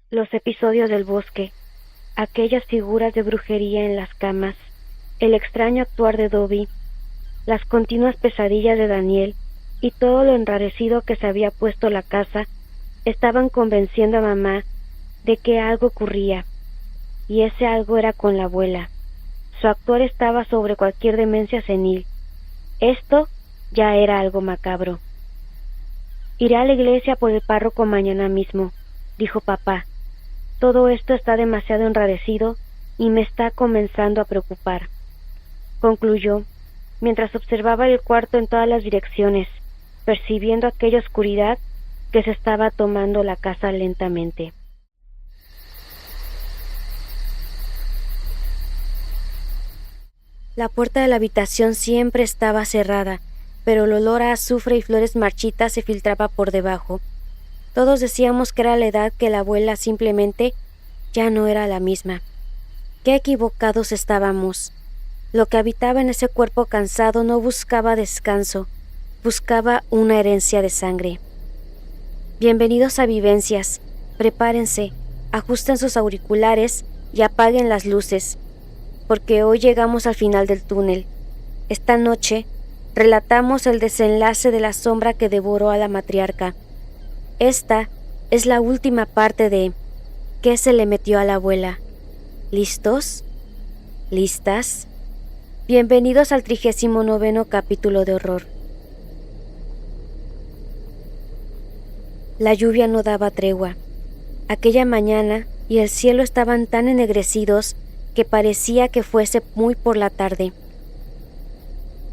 Los episodios del bosque, aquellas figuras de brujería en las camas, el extraño actuar de Dobby, las continuas pesadillas de Daniel y todo lo enrarecido que se había puesto la casa estaban convenciendo a mamá de que algo ocurría, y ese algo era con la abuela. Su actuar estaba sobre cualquier demencia senil. Esto ya era algo macabro. Iré a la iglesia por el párroco mañana mismo, dijo papá. Todo esto está demasiado enrarecido y me está comenzando a preocupar, concluyó, mientras observaba el cuarto en todas las direcciones, percibiendo aquella oscuridad que se estaba tomando la casa lentamente. La puerta de la habitación siempre estaba cerrada, pero el olor a azufre y flores marchitas se filtraba por debajo. Todos decíamos que era la edad, que la abuela simplemente ya no era la misma. Qué equivocados estábamos. Lo que habitaba en ese cuerpo cansado no buscaba descanso, buscaba una herencia de sangre. Bienvenidos a Vivencias. Prepárense, ajusten sus auriculares y apaguen las luces, porque hoy llegamos al final del túnel. Esta noche relatamos el desenlace de la sombra que devoró a la matriarca. Esta es la última parte de ¿Qué se le metió a la abuela? ¿Listos? ¿Listas? Bienvenidos al 39º capítulo de horror. La lluvia no daba tregua. Aquella mañana y el cielo estaban tan ennegrecidos que parecía que fuese muy por la tarde.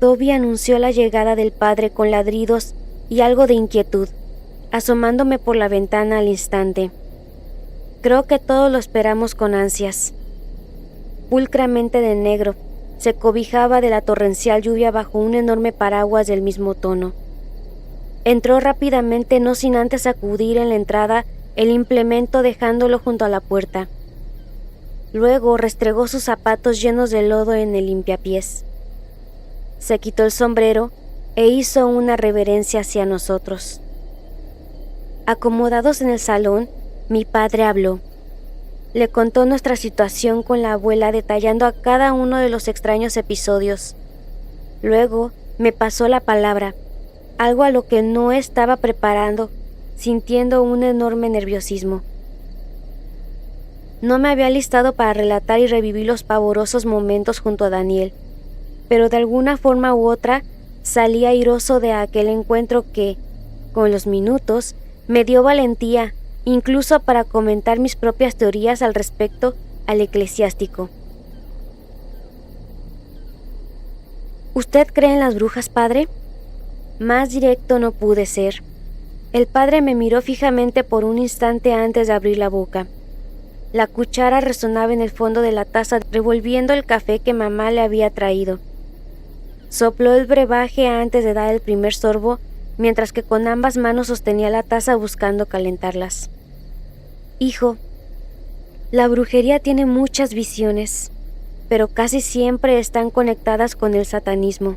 Dobby anunció la llegada del padre con ladridos y algo de inquietud, asomándome por la ventana al instante. Creo que todos lo esperamos con ansias. Pulcramente de negro, se cobijaba de la torrencial lluvia bajo un enorme paraguas del mismo tono. Entró rápidamente, no sin antes sacudir en la entrada el implemento dejándolo junto a la puerta. Luego restregó sus zapatos llenos de lodo en el limpiapiés. Se quitó el sombrero e hizo una reverencia hacia nosotros. Acomodados en el salón, mi padre habló. Le contó nuestra situación con la abuela, detallando a cada uno de los extraños episodios. Luego me pasó la palabra, algo a lo que no estaba preparando, sintiendo un enorme nerviosismo. No me había listado para relatar y revivir los pavorosos momentos junto a Daniel, pero de alguna forma u otra salí airoso de aquel encuentro que, con los minutos, me dio valentía, incluso para comentar mis propias teorías al respecto al eclesiástico. ¿Usted cree en las brujas, padre? Más directo no pude ser. El padre me miró fijamente por un instante antes de abrir la boca. La cuchara resonaba en el fondo de la taza, revolviendo el café que mamá le había traído. Sopló el brebaje antes de dar el primer sorbo, mientras que con ambas manos sostenía la taza buscando calentarlas. Hijo, la brujería tiene muchas visiones, pero casi siempre están conectadas con el satanismo,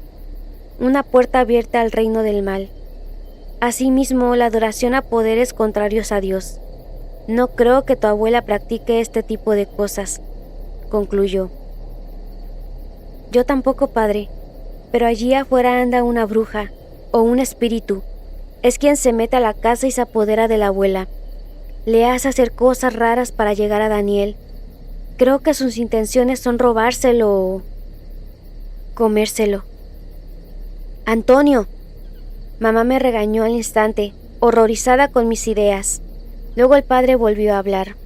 una puerta abierta al reino del mal. Asimismo, la adoración a poderes contrarios a Dios. No creo que tu abuela practique este tipo de cosas, concluyó. Yo tampoco, padre, pero allí afuera anda una bruja, o un espíritu. Es quien se mete a la casa y se apodera de la abuela. Le hace hacer cosas raras para llegar a Daniel. Creo que sus intenciones son robárselo o comérselo. ¡Antonio! Mamá me regañó al instante, horrorizada con mis ideas. Luego el padre volvió a hablar.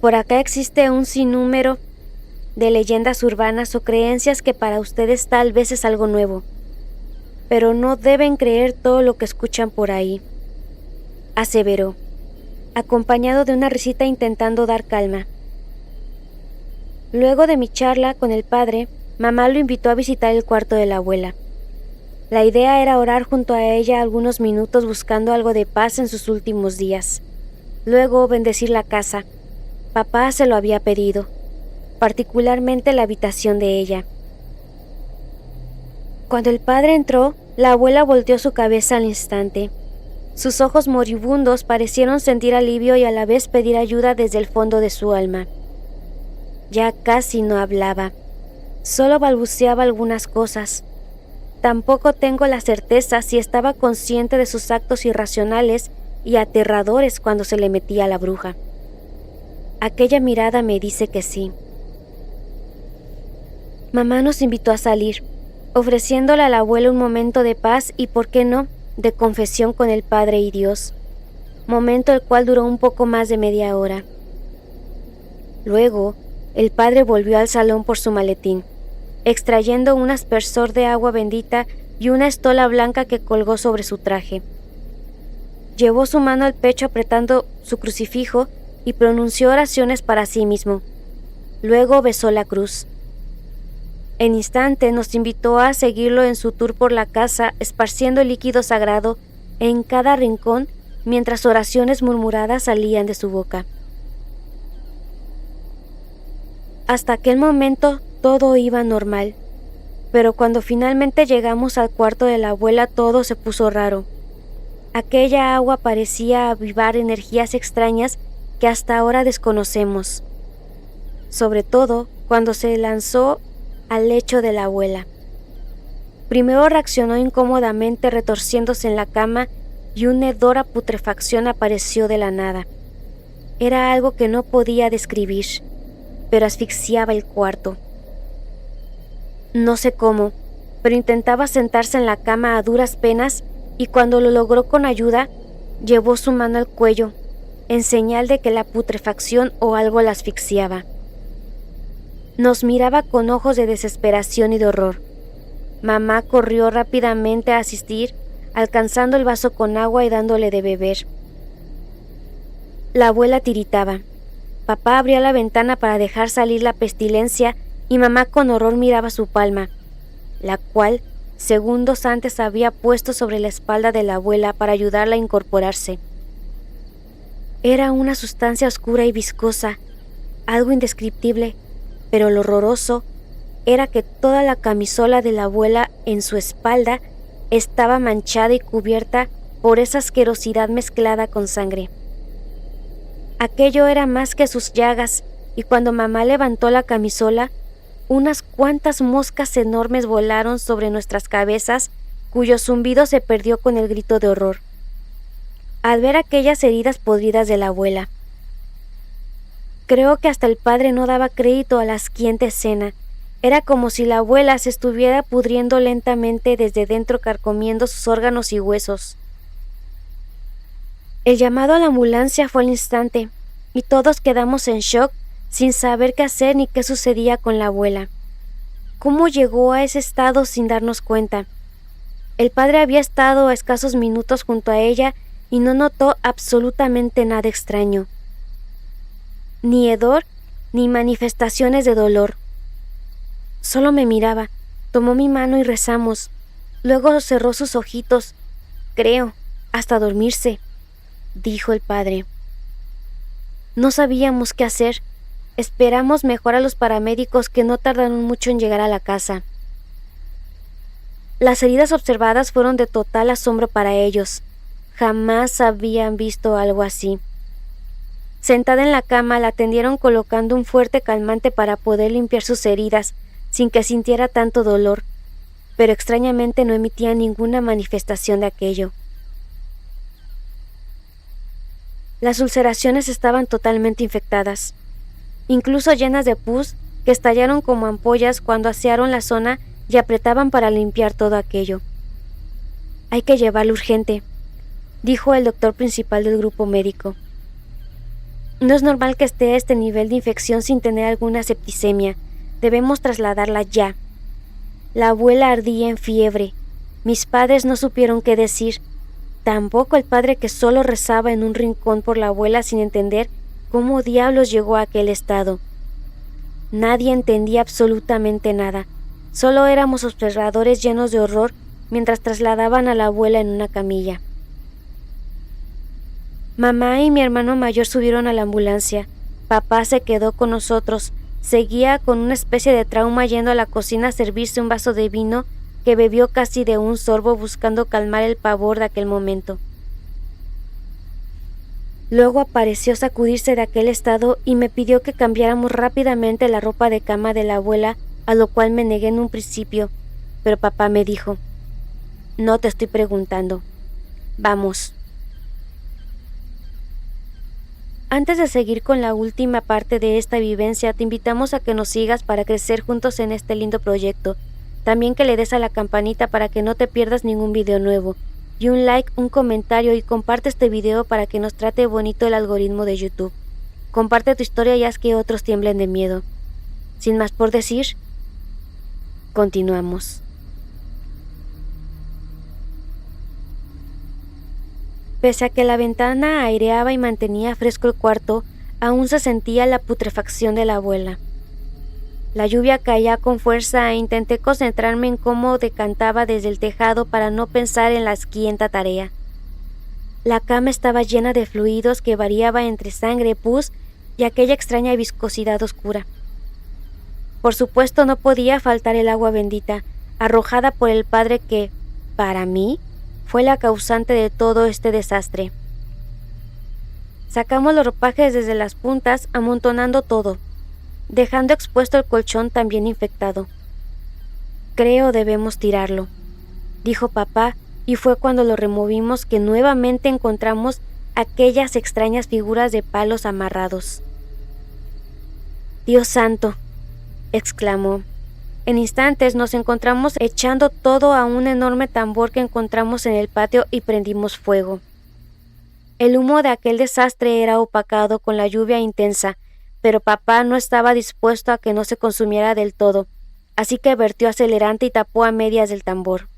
Por acá existe un sinnúmero de leyendas urbanas o creencias que para ustedes tal vez es algo nuevo, pero no deben creer todo lo que escuchan por ahí, aseveró, acompañado de una risita intentando dar calma. Luego de mi charla con el padre, mamá lo invitó a visitar el cuarto de la abuela. La idea era orar junto a ella algunos minutos buscando algo de paz en sus últimos días. Luego bendecir la casa. Papá se lo había pedido, particularmente la habitación de ella. Cuando el padre entró, la abuela volteó su cabeza al instante. Sus ojos moribundos parecieron sentir alivio y a la vez pedir ayuda desde el fondo de su alma. Ya casi no hablaba, solo balbuceaba algunas cosas. Tampoco tengo la certeza si estaba consciente de sus actos irracionales y aterradores cuando se le metía a la bruja. Aquella mirada me dice que sí. Mamá nos invitó a salir, ofreciéndole al abuelo un momento de paz y, ¿por qué no?, de confesión con el Padre y Dios, momento el cual duró un poco más de media hora. Luego, el padre volvió al salón por su maletín, extrayendo un aspersor de agua bendita y una estola blanca que colgó sobre su traje. Llevó su mano al pecho apretando su crucifijo y pronunció oraciones para sí mismo. Luego besó la cruz. En instante nos invitó a seguirlo en su tour por la casa, esparciendo el líquido sagrado en cada rincón mientras oraciones murmuradas salían de su boca. Hasta aquel momento todo iba normal, pero cuando finalmente llegamos al cuarto de la abuela todo se puso raro. Aquella agua parecía avivar energías extrañas que hasta ahora desconocemos, sobre todo cuando se lanzó al lecho de la abuela. Primero reaccionó incómodamente retorciéndose en la cama y una hedora putrefacción apareció de la nada. Era algo que no podía describir, pero asfixiaba el cuarto. No sé cómo, pero intentaba sentarse en la cama a duras penas y cuando lo logró con ayuda, llevó su mano al cuello, en señal de que la putrefacción o algo la asfixiaba. Nos miraba con ojos de desesperación y de horror. Mamá corrió rápidamente a asistir, alcanzando el vaso con agua y dándole de beber. La abuela tiritaba. Papá abría la ventana para dejar salir la pestilencia y mamá con horror miraba su palma, la cual segundos antes había puesto sobre la espalda de la abuela para ayudarla a incorporarse. Era una sustancia oscura y viscosa, algo indescriptible, pero lo horroroso era que toda la camisola de la abuela en su espalda estaba manchada y cubierta por esa asquerosidad mezclada con sangre. Aquello era más que sus llagas, y cuando mamá levantó la camisola, unas cuantas moscas enormes volaron sobre nuestras cabezas, cuyo zumbido se perdió con el grito de horror, al ver aquellas heridas podridas de la abuela. Creo que hasta el padre no daba crédito a la asquienta escena. Era como si la abuela se estuviera pudriendo lentamente desde dentro, carcomiendo sus órganos y huesos. El llamado a la ambulancia fue al instante, y todos quedamos en shock, sin saber qué hacer ni qué sucedía con la abuela. ¿Cómo llegó a ese estado sin darnos cuenta? El padre había estado a escasos minutos junto a ella y no notó absolutamente nada extraño. Ni hedor, ni manifestaciones de dolor. Solo me miraba, tomó mi mano y rezamos. Luego cerró sus ojitos, creo, hasta dormirse, dijo el padre. No sabíamos qué hacer. Esperamos mejor a los paramédicos que no tardaron mucho en llegar a la casa. Las heridas observadas fueron de total asombro para ellos. Jamás habían visto algo así. Sentada en la cama, la atendieron colocando un fuerte calmante para poder limpiar sus heridas, sin que sintiera tanto dolor, pero extrañamente no emitía ninguna manifestación de aquello. Las ulceraciones estaban totalmente infectadas, incluso llenas de pus que estallaron como ampollas cuando asearon la zona y apretaban para limpiar todo aquello. «Hay que llevarlo urgente», dijo el doctor principal del grupo médico. «No es normal que esté a este nivel de infección sin tener alguna septicemia. Debemos trasladarla ya». La abuela ardía en fiebre. Mis padres no supieron qué decir. Tampoco el padre, que solo rezaba en un rincón por la abuela sin entender cómo diablos llegó a aquel estado. Nadie entendía absolutamente nada. Solo éramos observadores llenos de horror mientras trasladaban a la abuela en una camilla. Mamá y mi hermano mayor subieron a la ambulancia. Papá se quedó con nosotros. Seguía con una especie de trauma yendo a la cocina a servirse un vaso de vino que bebió casi de un sorbo buscando calmar el pavor de aquel momento. Luego apareció sacudirse de aquel estado y me pidió que cambiáramos rápidamente la ropa de cama de la abuela, a lo cual me negué en un principio, pero papá me dijo: «No te estoy preguntando. Vamos». Antes de seguir con la última parte de esta vivencia, te invitamos a que nos sigas para crecer juntos en este lindo proyecto. También que le des a la campanita para que no te pierdas ningún video nuevo. Y un like, un comentario y comparte este video para que nos trate bonito el algoritmo de YouTube. Comparte tu historia y haz que otros tiemblen de miedo. Sin más por decir, continuamos. Pese a que la ventana aireaba y mantenía fresco el cuarto, aún se sentía la putrefacción de la abuela. La lluvia caía con fuerza e intenté concentrarme en cómo decantaba desde el tejado para no pensar en la esquienta tarea. La cama estaba llena de fluidos que variaba entre sangre, pus y aquella extraña viscosidad oscura. Por supuesto no podía faltar el agua bendita, arrojada por el padre que, para mí, fue la causante de todo este desastre. Sacamos los ropajes desde las puntas, amontonando todo, dejando expuesto el colchón también infectado. «Creo debemos tirarlo», dijo papá, y fue cuando lo removimos que nuevamente encontramos aquellas extrañas figuras de palos amarrados. «Dios santo», exclamó. En instantes nos encontramos echando todo a un enorme tambor que encontramos en el patio y prendimos fuego. El humo de aquel desastre era opacado con la lluvia intensa, pero papá no estaba dispuesto a que no se consumiera del todo, así que vertió acelerante y tapó a medias el tambor.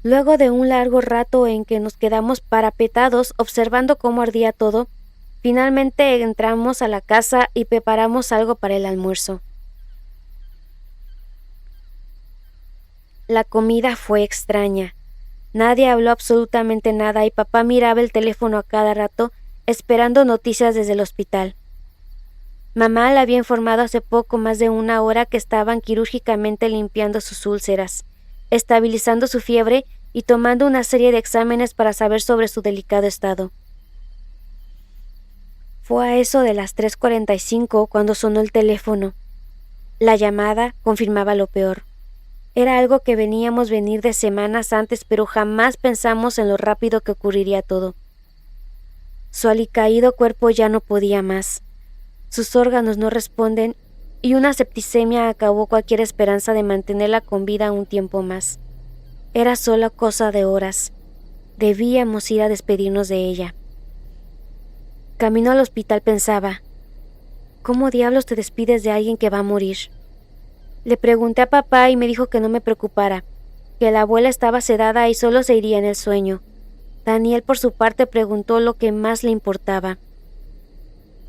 Luego de un largo rato en que nos quedamos parapetados observando cómo ardía todo, finalmente entramos a la casa y preparamos algo para el almuerzo. La comida fue extraña. Nadie habló absolutamente nada y papá miraba el teléfono a cada rato, esperando noticias desde el hospital. Mamá le había informado hace poco más de una hora que estaban quirúrgicamente limpiando sus úlceras, estabilizando su fiebre y tomando una serie de exámenes para saber sobre su delicado estado. Fue a eso de las 3:45 cuando sonó el teléfono. La llamada confirmaba lo peor. Era algo que veníamos venir de semanas antes, pero jamás pensamos en lo rápido que ocurriría todo. Su alicaído cuerpo ya no podía más. Sus órganos no responden y una septicemia acabó cualquier esperanza de mantenerla con vida un tiempo más. Era solo cosa de horas. Debíamos ir a despedirnos de ella. Camino al hospital pensaba: ¿cómo diablos te despides de alguien que va a morir? Le pregunté a papá y me dijo que no me preocupara, que la abuela estaba sedada y solo se iría en el sueño. Daniel, por su parte, preguntó lo que más le importaba: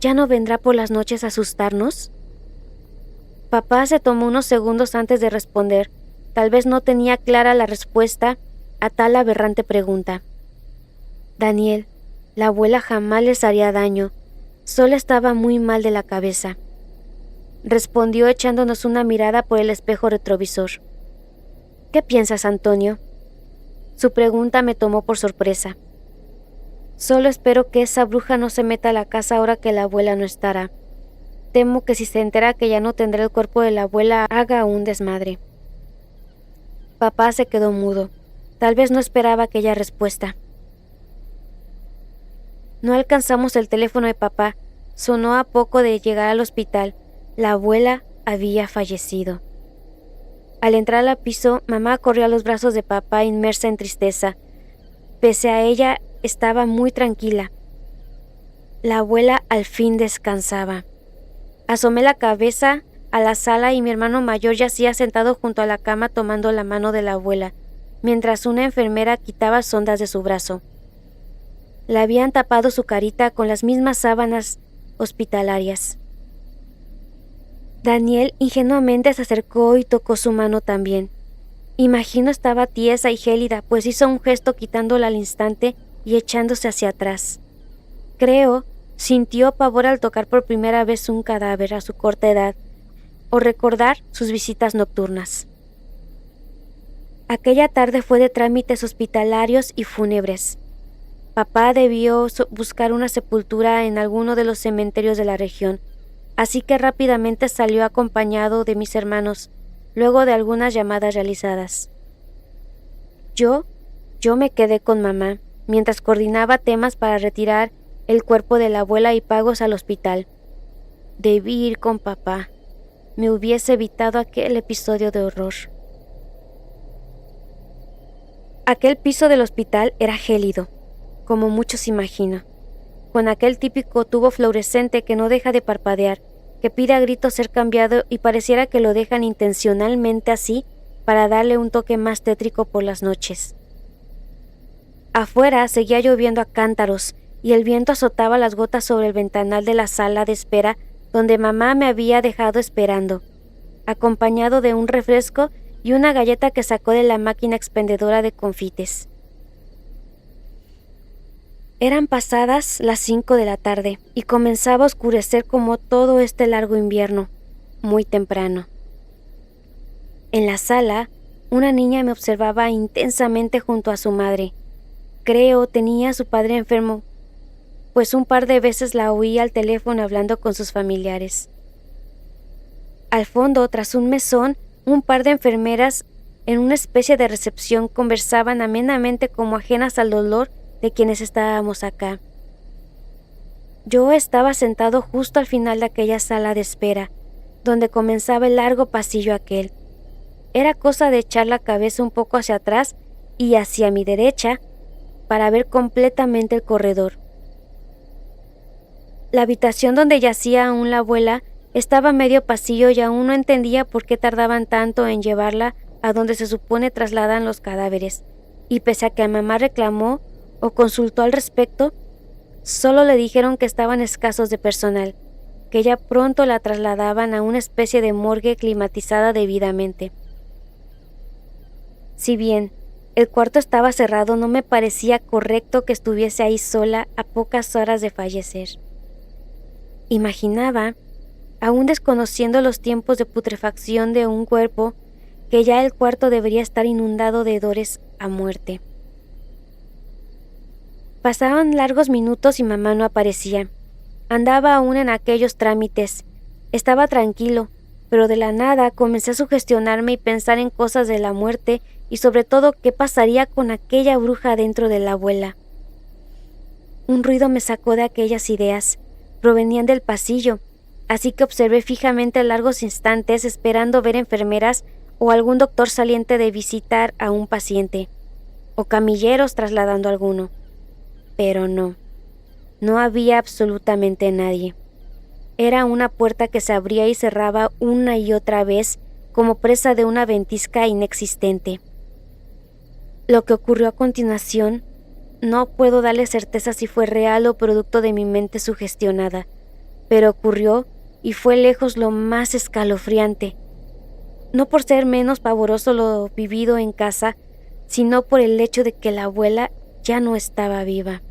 ¿ya no vendrá por las noches a asustarnos? Papá se tomó unos segundos antes de responder. Tal vez no tenía clara la respuesta a tal aberrante pregunta. Daniel, la abuela jamás les haría daño, solo estaba muy mal de la cabeza, respondió echándonos una mirada por el espejo retrovisor. ¿Qué piensas, Antonio? Su pregunta me tomó por sorpresa. Solo espero que esa bruja no se meta a la casa ahora que la abuela no estará. Temo que si se entera que ya no tendrá el cuerpo de la abuela, haga un desmadre. Papá se quedó mudo. Tal vez no esperaba aquella respuesta. No alcanzamos el teléfono de papá. Sonó a poco de llegar al hospital. La abuela había fallecido. Al entrar al piso, mamá corrió a los brazos de papá inmersa en tristeza. Pese a ella, estaba muy tranquila. La abuela al fin descansaba. Asomé la cabeza a la sala y mi hermano mayor yacía sentado junto a la cama tomando la mano de la abuela, mientras una enfermera quitaba sondas de su brazo. Le habían tapado su carita con las mismas sábanas hospitalarias. Daniel ingenuamente se acercó y tocó su mano también. Imagino estaba tiesa y gélida, pues hizo un gesto quitándola al instante y echándose hacia atrás. Creo, sintió pavor al tocar por primera vez un cadáver a su corta edad, o recordar sus visitas nocturnas. Aquella tarde fue de trámites hospitalarios y fúnebres. Papá debió buscar una sepultura en alguno de los cementerios de la región, así que rápidamente salió acompañado de mis hermanos, luego de algunas llamadas realizadas. Yo me quedé con mamá, mientras coordinaba temas para retirar el cuerpo de la abuela y pagos al hospital. Debí ir con papá. Me hubiese evitado aquel episodio de horror. Aquel piso del hospital era gélido, como muchos imaginan, con aquel típico tubo fluorescente que no deja de parpadear, que pide a gritos ser cambiado y pareciera que lo dejan intencionalmente así para darle un toque más tétrico por las noches. Afuera seguía lloviendo a cántaros y el viento azotaba las gotas sobre el ventanal de la sala de espera donde mamá me había dejado esperando, acompañado de un refresco y una galleta que sacó de la máquina expendedora de confites. Eran pasadas las 5 de la tarde y comenzaba a oscurecer como todo este largo invierno, muy temprano. En la sala, una niña me observaba intensamente junto a su madre. Creo tenía a su padre enfermo, pues un par de veces la oí al teléfono hablando con sus familiares. Al fondo, tras un mesón, un par de enfermeras en una especie de recepción conversaban amenamente como ajenas al dolor de quienes estábamos acá. Yo estaba sentado justo al final de aquella sala de espera, donde comenzaba el largo pasillo aquel. Era cosa de echar la cabeza un poco hacia atrás y hacia mi derecha para ver completamente el corredor. La habitación donde yacía aún la abuela estaba a medio pasillo y aún no entendía por qué tardaban tanto en llevarla a donde se supone trasladan los cadáveres, y pese a que mamá reclamó o consultó al respecto, solo le dijeron que estaban escasos de personal, que ya pronto la trasladaban a una especie de morgue climatizada debidamente. Si bien el cuarto estaba cerrado, no me parecía correcto que estuviese ahí sola a pocas horas de fallecer. Imaginaba, aún desconociendo los tiempos de putrefacción de un cuerpo, que ya el cuarto debería estar inundado de hedores a muerte. Pasaban largos minutos y mamá no aparecía. Andaba aún en aquellos trámites. Estaba tranquilo, pero de la nada comencé a sugestionarme y pensar en cosas de la muerte y sobre todo qué pasaría con aquella bruja dentro de la abuela. Un ruido me sacó de aquellas ideas. Provenían del pasillo, así que observé fijamente largos instantes esperando ver enfermeras o algún doctor saliente de visitar a un paciente, o camilleros trasladando a alguno. Pero no había absolutamente nadie. Era una puerta que se abría y cerraba una y otra vez como presa de una ventisca inexistente. Lo que ocurrió a continuación, no puedo darle certeza si fue real o producto de mi mente sugestionada, pero ocurrió y fue lejos lo más escalofriante. No por ser menos pavoroso lo vivido en casa, sino por el hecho de que la abuela ya no estaba viva.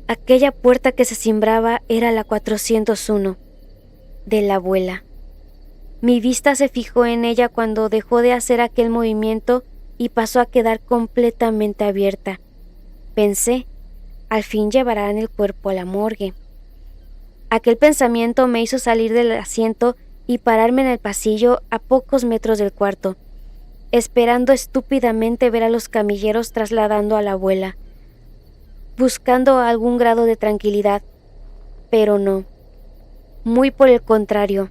Aquella puerta que se cimbraba era la 401, de la abuela. Mi vista se fijó en ella cuando dejó de hacer aquel movimiento y pasó a quedar completamente abierta. Pensé, al fin llevarán el cuerpo a la morgue. Aquel pensamiento me hizo salir del asiento y pararme en el pasillo a pocos metros del cuarto, esperando estúpidamente ver a los camilleros trasladando a la abuela, buscando algún grado de tranquilidad, pero no. Muy por el contrario.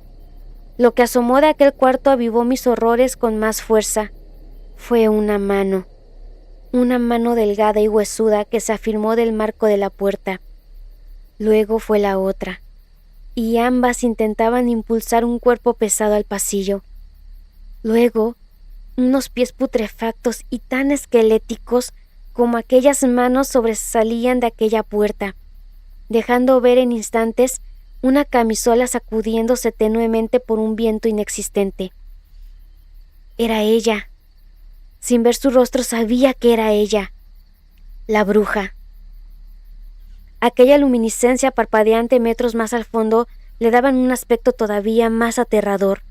Lo que asomó de aquel cuarto avivó mis horrores con más fuerza. Fue una mano delgada y huesuda que se afirmó del marco de la puerta. Luego fue la otra, y ambas intentaban impulsar un cuerpo pesado al pasillo. Luego, unos pies putrefactos y tan esqueléticos como aquellas manos sobresalían de aquella puerta, dejando ver en instantes una camisola sacudiéndose tenuemente por un viento inexistente. Era ella. Sin ver su rostro sabía que era ella, la bruja. Aquella luminiscencia parpadeante metros más al fondo le daban un aspecto todavía más aterrador.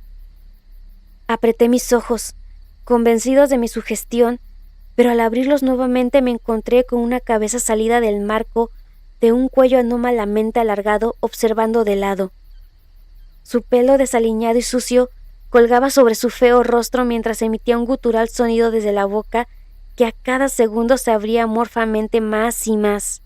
Apreté mis ojos, convencidos de mi sugestión, pero al abrirlos nuevamente me encontré con una cabeza salida del marco de un cuello anómalamente alargado observando de lado. Su pelo desaliñado y sucio colgaba sobre su feo rostro mientras emitía un gutural sonido desde la boca que a cada segundo se abría amorfamente más y más.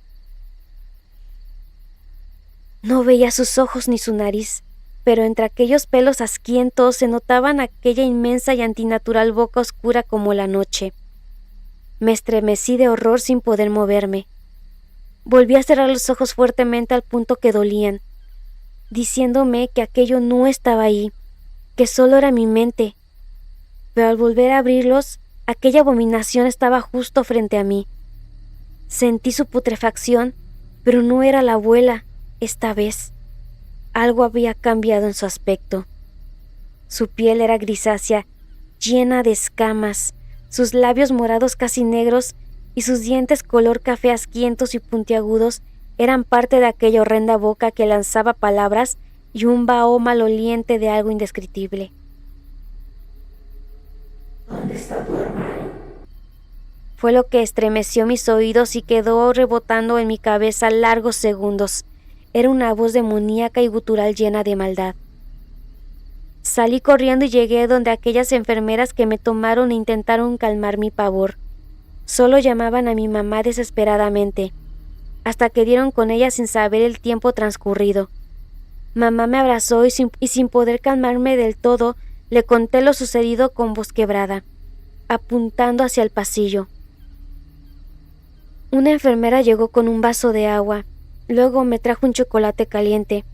No veía sus ojos ni su nariz, pero entre aquellos pelos asquientos se notaban aquella inmensa y antinatural boca oscura como la noche. Me estremecí de horror sin poder moverme. Volví a cerrar los ojos fuertemente al punto que dolían, diciéndome que aquello no estaba ahí, que solo era mi mente. Pero al volver a abrirlos, aquella abominación estaba justo frente a mí. Sentí su putrefacción, pero no era la abuela, esta vez. Algo había cambiado en su aspecto. Su piel era grisácea, llena de escamas, sus labios morados casi negros y sus dientes color café asquientos y puntiagudos eran parte de aquella horrenda boca que lanzaba palabras y un vaho maloliente de algo indescriptible. ¿Dónde está tu hermano? Fue lo que estremeció mis oídos y quedó rebotando en mi cabeza largos segundos. Era una voz demoníaca y gutural llena de maldad. Salí corriendo y llegué donde aquellas enfermeras que me tomaron e intentaron calmar mi pavor. Solo llamaban a mi mamá desesperadamente, hasta que dieron con ella sin saber el tiempo transcurrido. Mamá me abrazó y sin poder calmarme del todo, le conté lo sucedido con voz quebrada, apuntando hacia el pasillo. Una enfermera llegó con un vaso de agua, luego me trajo un chocolate caliente,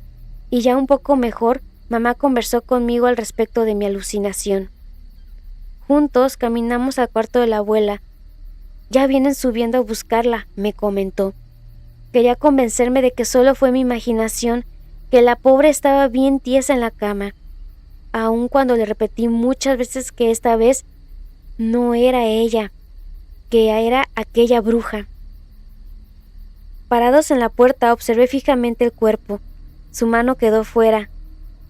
y ya un poco mejor, mamá conversó conmigo al respecto de mi alucinación. Juntos caminamos al cuarto de la abuela. Ya vienen subiendo a buscarla, me comentó. Quería convencerme de que solo fue mi imaginación, que la pobre estaba bien tiesa en la cama, aun cuando le repetí muchas veces que esta vez no era ella, que era aquella bruja. Parados en la puerta observé fijamente el cuerpo. Su mano quedó fuera.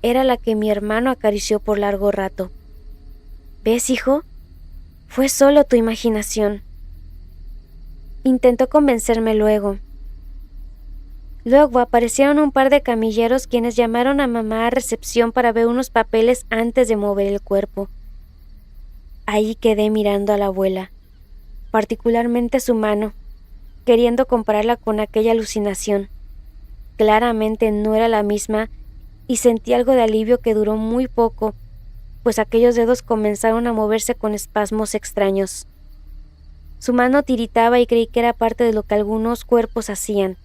Era la que mi hermano acarició por largo rato. ¿Ves, hijo? Fue solo tu imaginación. Intentó convencerme luego. Luego aparecieron un par de camilleros quienes llamaron a mamá a recepción para ver unos papeles antes de mover el cuerpo. Ahí quedé mirando a la abuela, particularmente su mano, queriendo compararla con aquella alucinación. Claramente no era la misma y sentí algo de alivio que duró muy poco, pues aquellos dedos comenzaron a moverse con espasmos extraños. Su mano tiritaba y creí que era parte de lo que algunos cuerpos hacían.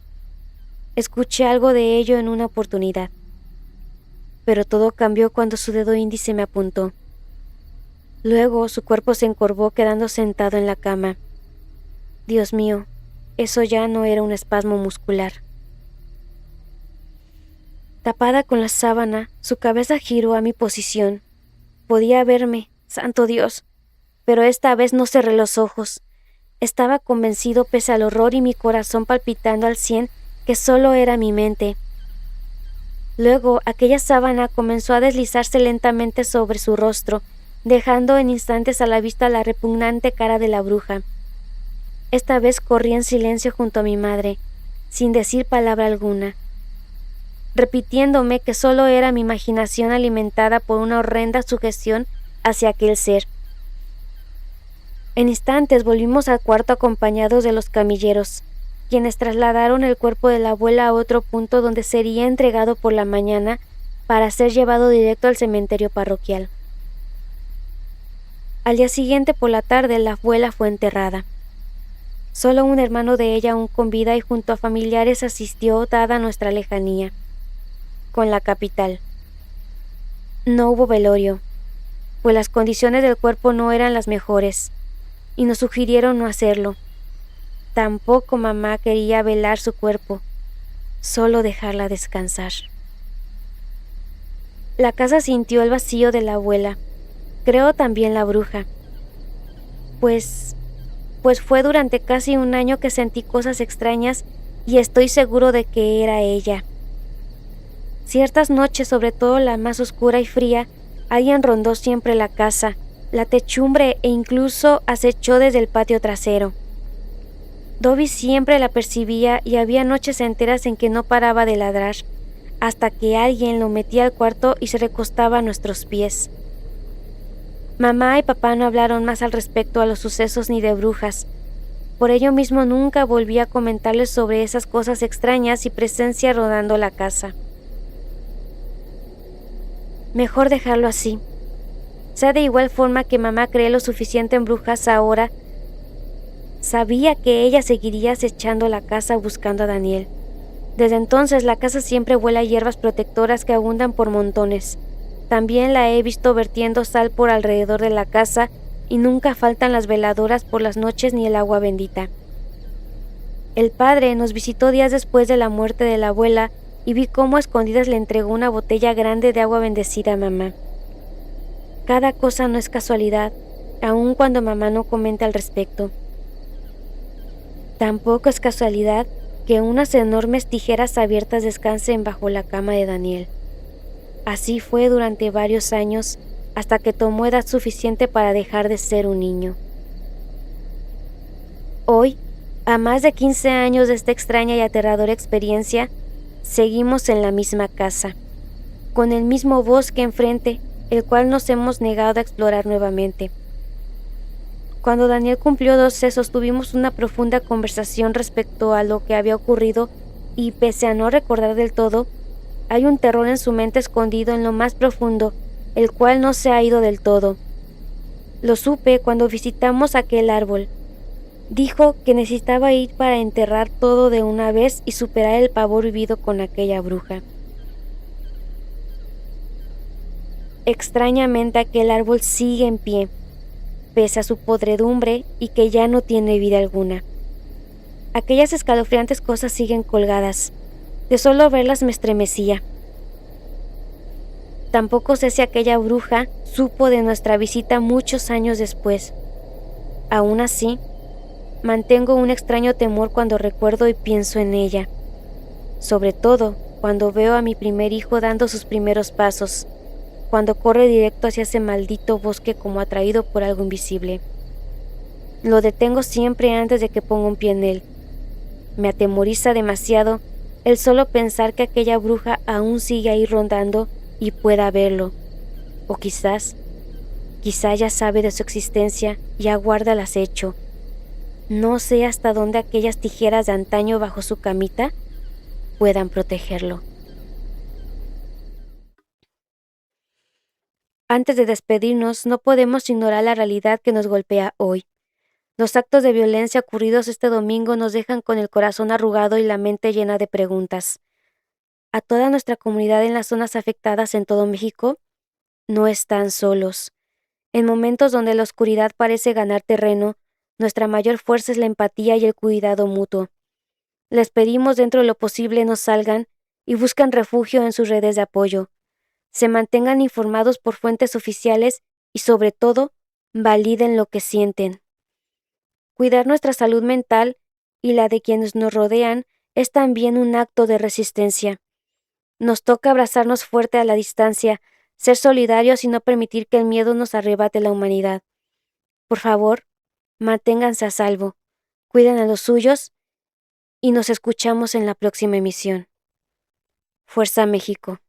Escuché algo de ello en una oportunidad. Pero todo cambió cuando su dedo índice me apuntó. Luego su cuerpo se encorvó quedando sentado en la cama. Dios mío, eso ya no era un espasmo muscular. Tapada con la sábana, su cabeza giró a mi posición. Podía verme, santo Dios, pero esta vez no cerré los ojos. Estaba convencido pese al horror y mi corazón palpitando al 100 que solo era mi mente. Luego aquella sábana comenzó a deslizarse lentamente sobre su rostro, dejando en instantes a la vista la repugnante cara de la bruja. Esta vez corrí en silencio junto a mi madre, sin decir palabra alguna, repitiéndome que solo era mi imaginación alimentada por una horrenda sugestión hacia aquel ser. En instantes volvimos al cuarto acompañados de los camilleros, quienes trasladaron el cuerpo de la abuela a otro punto donde sería entregado por la mañana para ser llevado directo al cementerio parroquial. Al día siguiente por la tarde la abuela fue enterrada. Solo un hermano de ella aún con vida y junto a familiares asistió dada nuestra lejanía con la capital. No hubo velorio, pues las condiciones del cuerpo no eran las mejores, y nos sugirieron no hacerlo. Tampoco mamá quería velar su cuerpo, solo dejarla descansar. La casa sintió el vacío de la abuela, creo también la bruja, pues fue durante casi un año que sentí cosas extrañas y estoy seguro de que era ella. Ciertas noches, sobre todo la más oscura y fría, alguien rondó siempre la casa, la techumbre e incluso acechó desde el patio trasero. Dobby siempre la percibía y había noches enteras en que no paraba de ladrar, hasta que alguien lo metía al cuarto y se recostaba a nuestros pies. Mamá y papá no hablaron más al respecto a los sucesos ni de brujas. Por ello mismo nunca volví a comentarles sobre esas cosas extrañas y presencia rodando la casa. Mejor dejarlo así. Sé de igual forma que mamá cree lo suficiente en brujas ahora. Sabía que ella seguiría acechando la casa buscando a Daniel. Desde entonces la casa siempre huele a hierbas protectoras que abundan por montones. También la he visto vertiendo sal por alrededor de la casa y nunca faltan las veladoras por las noches ni el agua bendita. El padre nos visitó días después de la muerte de la abuela y vi cómo a escondidas le entregó una botella grande de agua bendecida a mamá. Cada cosa no es casualidad, aun cuando mamá no comenta al respecto. Tampoco es casualidad que unas enormes tijeras abiertas descansen bajo la cama de Daniel. Así fue durante varios años, hasta que tomó edad suficiente para dejar de ser un niño. Hoy, a más de 15 años de esta extraña y aterradora experiencia, seguimos en la misma casa, con el mismo bosque enfrente, el cual nos hemos negado a explorar nuevamente. Cuando Daniel cumplió 12, sostuvimos una profunda conversación respecto a lo que había ocurrido y, pese a no recordar del todo, hay un terror en su mente escondido en lo más profundo, el cual no se ha ido del todo. Lo supe cuando visitamos aquel árbol. Dijo que necesitaba ir para enterrar todo de una vez y superar el pavor vivido con aquella bruja. Extrañamente aquel árbol sigue en pie, pese a su podredumbre y que ya no tiene vida alguna. Aquellas escalofriantes cosas siguen colgadas. De solo verlas me estremecía. Tampoco sé si aquella bruja supo de nuestra visita muchos años después. Aún así, mantengo un extraño temor cuando recuerdo y pienso en ella. Sobre todo cuando veo a mi primer hijo dando sus primeros pasos, cuando corre directo hacia ese maldito bosque como atraído por algo invisible. Lo detengo siempre antes de que ponga un pie en él. Me atemoriza demasiado el solo pensar que aquella bruja aún sigue ahí rondando y pueda verlo. O quizá ya sabe de su existencia y aguarda el acecho. No sé hasta dónde aquellas tijeras de antaño bajo su camita puedan protegerlo. Antes de despedirnos, no podemos ignorar la realidad que nos golpea hoy. Los actos de violencia ocurridos este domingo nos dejan con el corazón arrugado y la mente llena de preguntas. A toda nuestra comunidad en las zonas afectadas en todo México, no están solos. En momentos donde la oscuridad parece ganar terreno, nuestra mayor fuerza es la empatía y el cuidado mutuo. Les pedimos dentro de lo posible no salgan y buscan refugio en sus redes de apoyo. Se mantengan informados por fuentes oficiales y, sobre todo, validen lo que sienten. Cuidar nuestra salud mental y la de quienes nos rodean es también un acto de resistencia. Nos toca abrazarnos fuerte a la distancia, ser solidarios y no permitir que el miedo nos arrebate la humanidad. Por favor, manténganse a salvo, cuiden a los suyos y nos escuchamos en la próxima emisión. Fuerza México.